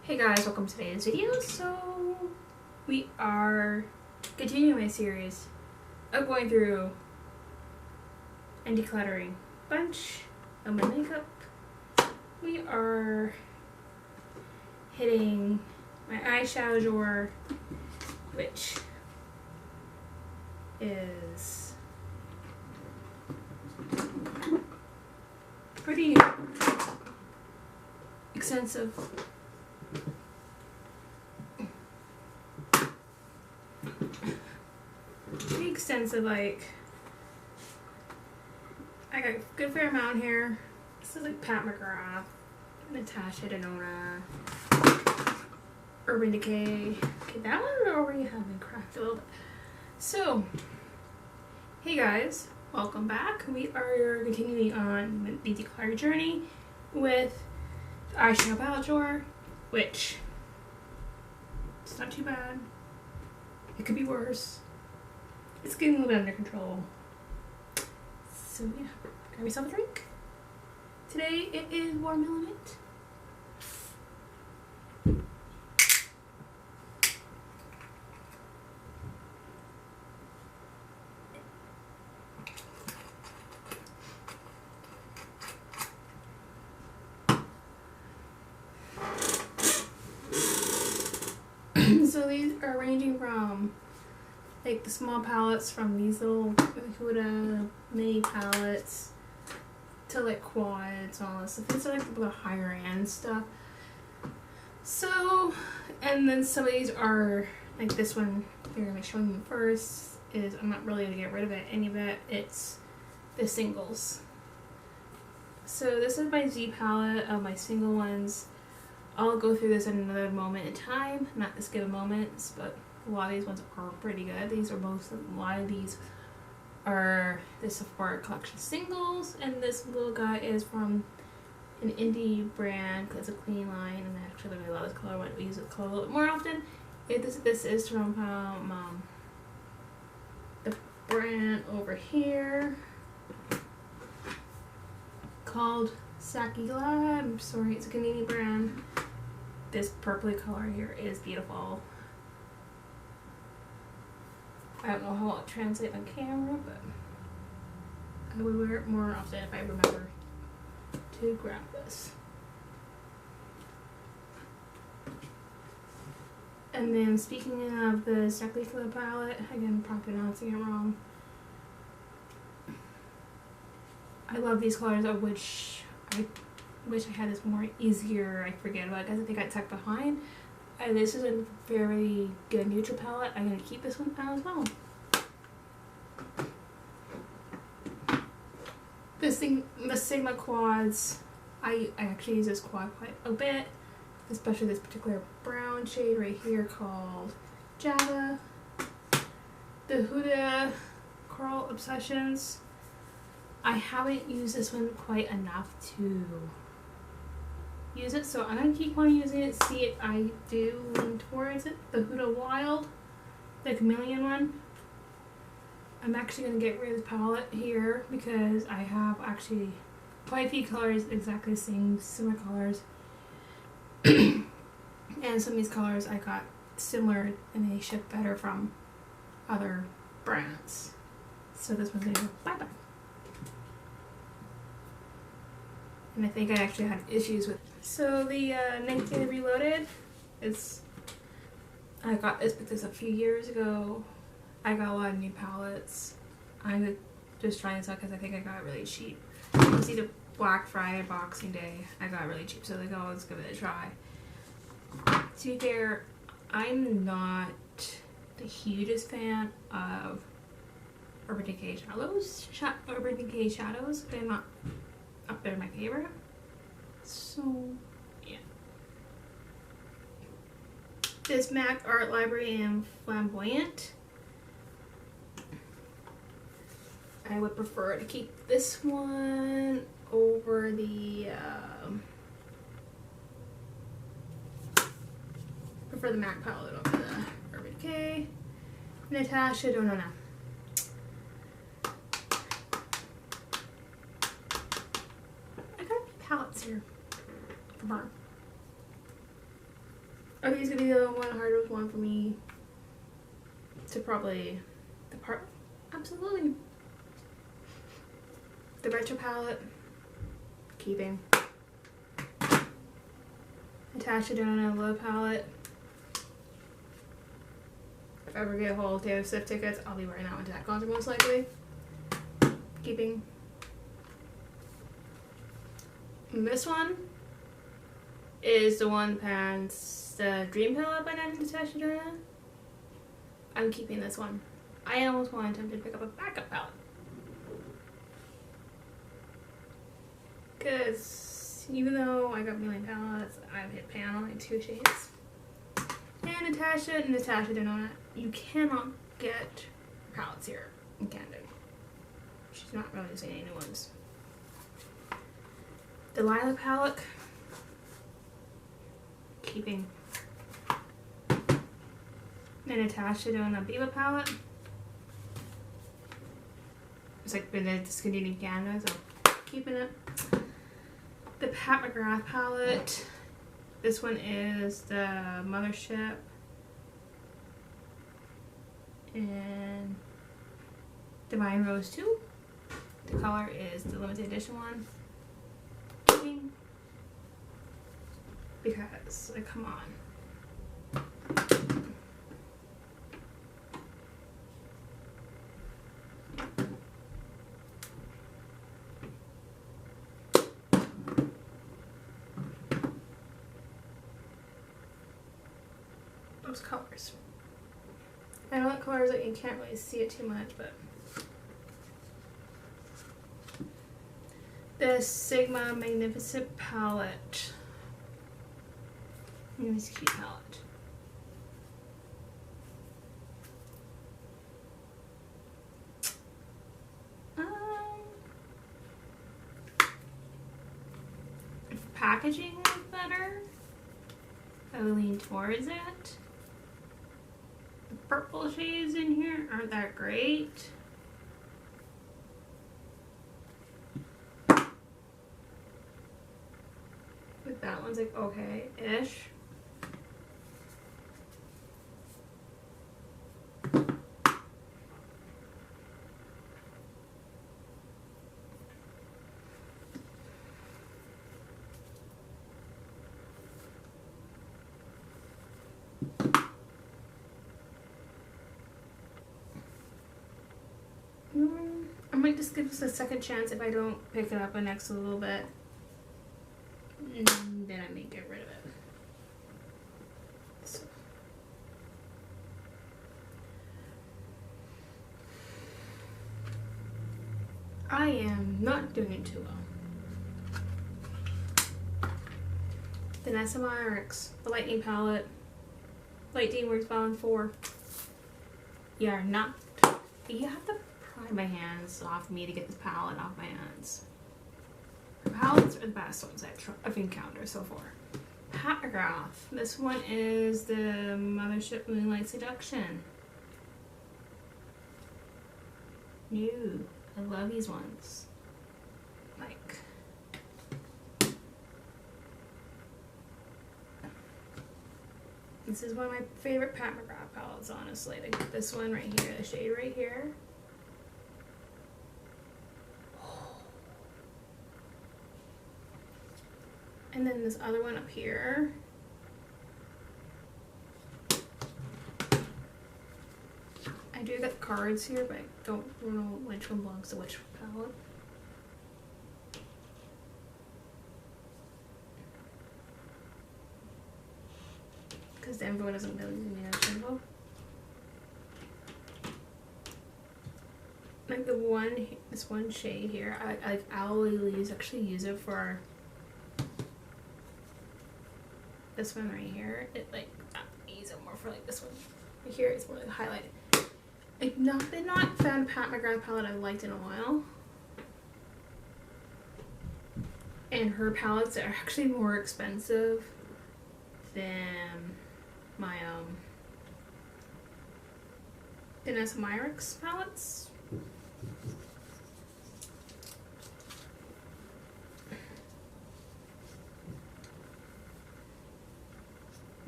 Hey guys, welcome to today's video. So we are continuing my series of going through and decluttering a bunch of my makeup. We are hitting my eyeshadow drawer, which is pretty extensive. Pretty extensive, like I got a good fair amount here. This is like Pat McGrath, Natasha Denona, Urban Decay. Okay, that one already has been cracked a little bit. So, hey guys, welcome back. We are continuing on the declutter journey with the eyeshadow palette drawer, which it's not too bad. It could be worse. It's getting a little bit under control. So yeah, grab yourself a drink. Today it is warm element. So these are ranging from like the small palettes from these little Huda mini palettes to like quads and all this stuff. These are like the higher end stuff. So, and then some of these are like this one here. I'm showing you first. Is I'm not really gonna get rid of it, any of it. It's the singles. So this is my Z palette of my single ones. I'll go through this at another moment in time, not this given moments, but a lot of these ones are pretty good. These are most, a lot of these are the Sephora collection singles, and this little guy is from an indie brand because it's a clean line, and actually I love this color. I want to use this color a little bit more often. This is from the brand over here called Saki Glad. I'm sorry, it's a Canadian brand. This purpley color here is beautiful. I don't know how I'll translate on camera, but I would wear it more often if I remember to grab this. And then speaking of the Saki Glad palette, again, I'm probably pronouncing it wrong. I love these colors. I wish I had this more easier. I forget about it because I think I tucked behind. This is a very good neutral palette. I'm going to keep this one out as well. The Sigma quads, I actually use this quad quite a bit, especially this particular brown shade right here called Java. The Huda Coral Obsessions. I haven't used this one quite enough to use it, so I'm going to keep on using it, see if I do lean towards it. The Huda Wild, the chameleon one. I'm actually going to get rid of this palette here because I have actually quite a few colors exactly the same, similar colors. And some of these colors I got similar and they ship better from other brands. So this one's going to go bye-bye. And I think I actually had issues with. So the Naked Reloaded, I got this a few years ago. I got a lot of new palettes. I'm just trying this out because I think I got it really cheap. It was either Black Friday or Boxing Day. I got it really cheap, so I was like, oh, let's give it a try. To be fair, I'm not the hugest fan of Urban Decay shadows. They're not up there my favorite. So yeah. This MAC Art Library and Flamboyant. I would prefer to keep this one over the prefer the MAC palette over the Urban Decay. Natasha Denona. I got palettes here for burn. Are these gonna be the hardest one for me to probably depart? Absolutely. The retro palette, keeping. Natasha Denona palette. If I ever get a hold of Taylor Swift tickets, I'll be wearing that one to that concert most likely. Keeping. And this one is the one pants, the Dream Pillow by Natasha Denona. I'm keeping this one. I almost wanted him to pick up a backup palette. Because even though I got a million palettes, I've hit pan on like 2 shades. And Natasha Denona, you cannot get palettes here in Canada. She's not really using any new ones. The Lilac palette, keeping. The Natasha Denona Biba palette. It's like been discontinued in Canada, so keeping it. The Pat McGrath palette. This one is the Mothership. And Divine Rose 2. The color is the limited edition one. Keeping. Because, like, come on. Those colors. I don't like colors that you can't really see it too much, but the Sigma Magnificent palette. This cute palette. If packaging was better, I would lean towards it. The purple shades in here aren't that great. But that one's like okay-ish. I might just give this a second chance if I don't pick it up in next a little bit. Then I may get rid of it. So. I am not doing it too well. Vanessa Myricks, the Lightning palette. Lightning works well in 4. You are not. You have to pry my hands off me to get this palette off my hands. The palettes are the best ones I've encountered so far. Pat McGrath. This one is the Mothership Moonlight Seduction. New. I love these ones. Like. This is one of my favorite Pat McGrath palettes, honestly. Like this one right here, the shade right here. And then this other one up here. I do get the cards here, but I don't know which one belongs to which palette. Because everyone doesn't really use me as symbol. Like the one, this one shade here, I'll actually use it for this one right here. It like I use it more for like this one right here. It's more like highlighted. Like not found a Pat McGrath palette I've liked in a while. And her palettes are actually more expensive than my Vanessa Myricks palettes.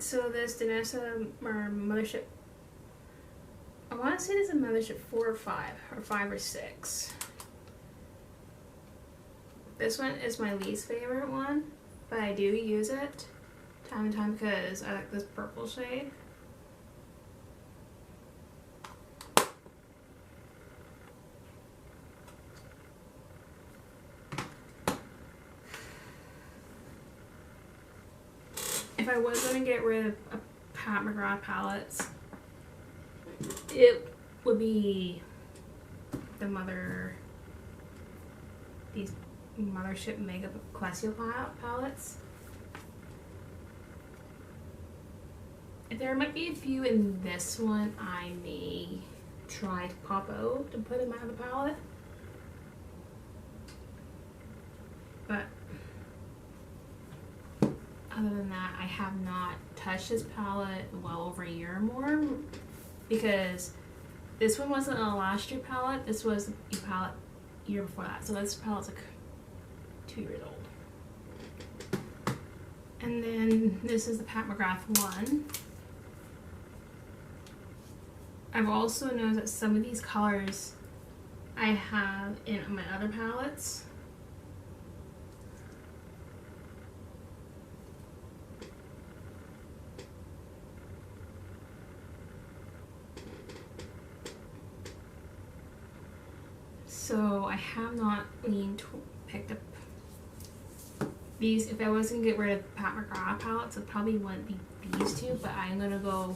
So this Danessa or Mothership, I want to say this is Mothership 4 or 5, or 5 or 6. This one is my least favorite one, but I do use it time to time because I like this purple shade. If I was going to get rid of Pat McGrath palettes, it would be these Mothership Mega Classio palettes. There might be a few in this one I may try to pop out and put in my other palette. But other than that, I have not touched this palette in well over a year or more, because this one wasn't a last year palette, this was a palette year before that. So this palette's like 2 years old. And then this is the Pat McGrath one. I've also noticed that some of these colors I have in my other palettes. So I have not picked up these. If I was going to get rid of Pat McGrath palettes, it probably wouldn't be these two, but I'm going to go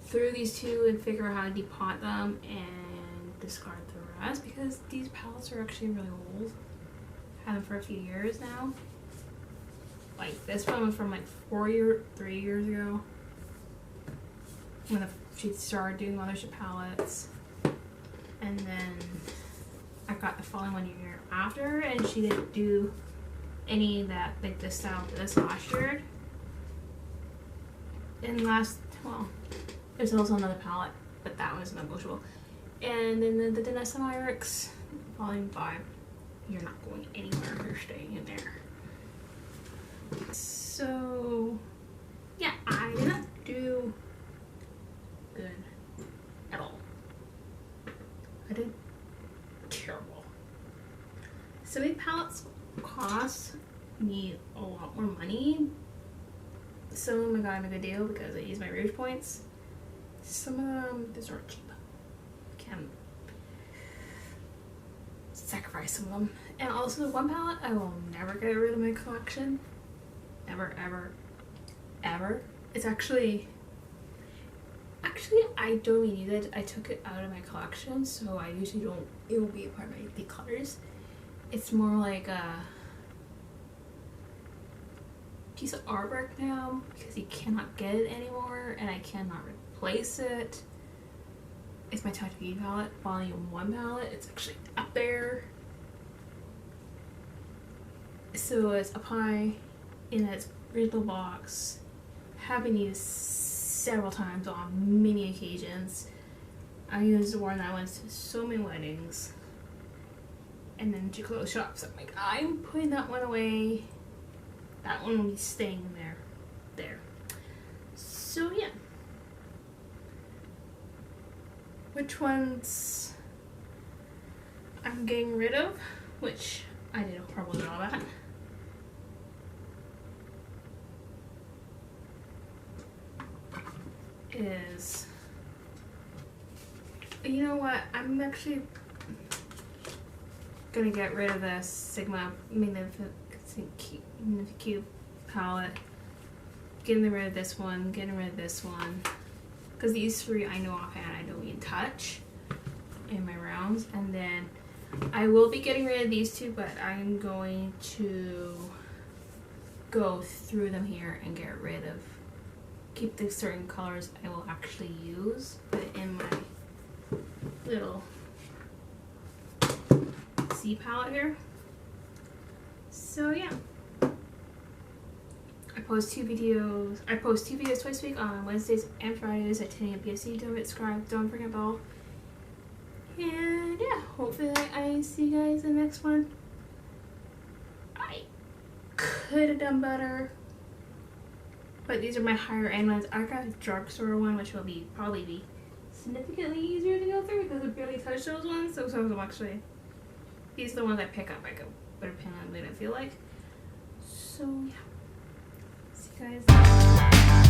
through these two and figure out how to depot them and discard the rest, because these palettes are actually really old. I've had them for a few years now. Like this one was from like 3 years ago, when she started doing Mothership palettes. And then I got the following one year after, and she didn't do any that like this style this last year. And there's also another palette, but that was negotiable. And then the Danessa Myricks Volume 5. You're not going anywhere, you're staying in there. So yeah, I did not do good at all. I did terrible. Some of the palettes cost me a lot more money. Some of them I got a good deal because I used my Rouge points. Some of them, these aren't cheap. Can't sacrifice some of them. And also one palette I will never get rid of my collection. Never, ever, ever. It's actually I don't really need it. I took it out of my collection, so I usually don't, it will be a part of my declutters. It's more like a piece of artwork now, because you cannot get it anymore and I cannot replace it. It's my Touch Beauty palette, Volume 1 palette. It's actually up there. So it's up high in its original box. Have been used several times on many occasions. I used the one that went to so many weddings. And then she closed shop, so I'm like, I'm putting that one away. That one will be staying there. So yeah. Which ones I'm getting rid of, which I did a horrible job at. Is, you know what, I'm actually gonna get rid of this Sigma Magnifique palette, getting rid of this one, getting rid of this one, because these three I know offhand I don't even touch in my rounds. And then I will be getting rid of these two, but I'm going to go through them here and get rid of, keep the certain colors I will actually use, put it in my little C palette here. So yeah, I post two videos twice a week on Wednesdays and Fridays at 10 a.m. PST. Don't forget to subscribe, don't forget bell. And yeah, hopefully I see you guys in the next one. I could have done better. But these are my higher end ones. I got a drugstore one, which will probably be significantly easier to go through because I barely touch those ones. So some of them actually, these are the ones I pick up. I could put a pin on when I feel like. So yeah. See you guys.